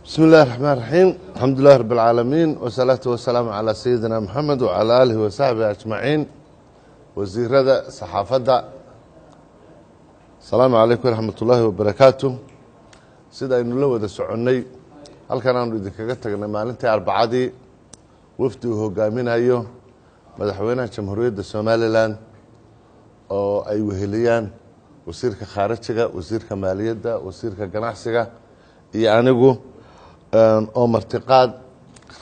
بسم الله الرحمن الرحيم الحمد لله رب العالمين والصلاة والسلام على سيدنا محمد وعلى آله وصحبه أجمعين وزيرada صحافada السلام عليكم ورحمة الله وبركاته sida aynu la wada soconay halkan aanu idinkaga tagnay maalintii arbacadii wafdi uu hogaaminayo madaxweynaha jamhuuriyadda Soomaaliland oo ay weheliyaan wasiirka khaarijiga wasiirka maaliyadda wasiirka ganacsiga iyo anigu oo martiqaad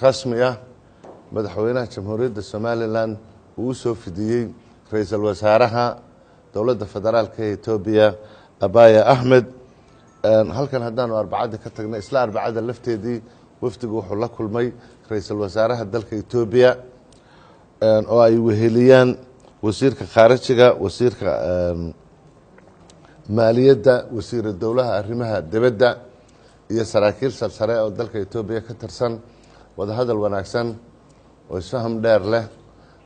rasmi ah madaxweynaha jamhuuriyadda Soomaaliland uu soo fidiyay ra'iisul wasaaraha dawladda federaalka ee Itoobiya Abiy Ahmed halkan hadaan arbacada ka tagnay isla arbacada lafteedii wafdigu wuxuu la kulmay ra'iisul wasaaraha dalka Itoobiya oo ay weheliyaan wasiirka khaarijiga wasiirka maaliyadda wasiirka dawladda arrimaha dibadda iyo saraakiil sare oo dalka Itoobiya ka tirsan wada hadal wanaagsan oo isfaham dheer leh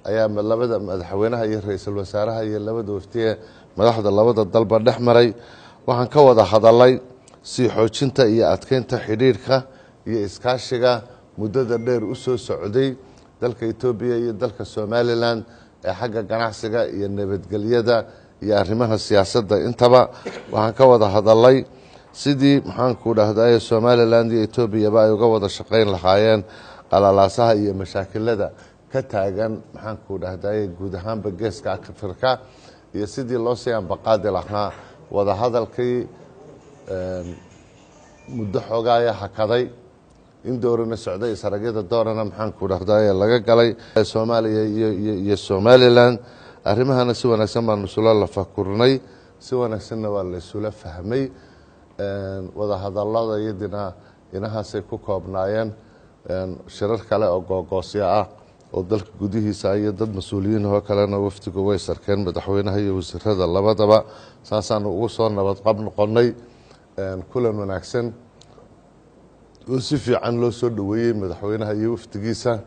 ayaa labada madaxweynaha iyo ra'iisul wasaaraha iyo labada wafdiye madaxda labada dalba dhexmaray waxaan ka wada hadalay si xoojinta iyo adkeynta xiriirka iyo iskaashiga muddada dheer u soo socday dalka Itoobiya iyo dalka Soomaaliland ee xagga ganacsiga iyo nabadgelyada iyo arrimaha siyaasadda intaba waxaan ka wada hadalay sidii maxaan ku dhahday Soomaaliland iyo Itoobiya ay uga wada shaqeyn lahaayeen qalalaasaha iyo mashaakilada ka taagan maxaan ku dhahday guud ahaan geeska Afrika iyo sidii loo sii anbaqaadi lahaa wada hadalkii muddo xogaaya hakaday in doorana socday isaragada doorana maxaan ku dhahday laga galay Soomaaliya iyo Soomaaliland arrimahana si wanaagsan baan isula la fakurnay si wanaagsanna waa la isula fahmay wada hadallada iyadina inahaasay ku koobnaayeen shirar kale oo googoosyo ah oo dalka gudihiisa iyo dad mas'uuliyiin oo kalena wafdigu way sarkeen madaxweynaha iyo wasiirada labadaba saasaan ugu soo nabad qab noqonay kulan wanaagsan oo si fiican loo soo dhaweeyay madaxweynaha iyo wafdigiisa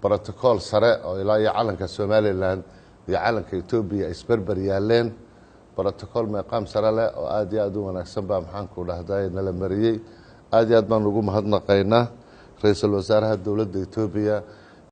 protocol sare oo ilaa iyo calanka Soomaaliland iyo calanka Itoobiya isbarbar yaaleen protocol meeqaam sare leh oo aad iyo aad u wanaagsan baa maxaan ku dhahday nala mariyay aad iyo aad baan ugu mahadnaqaynaa ra'iisul wasaaraha dawladda Itoobiya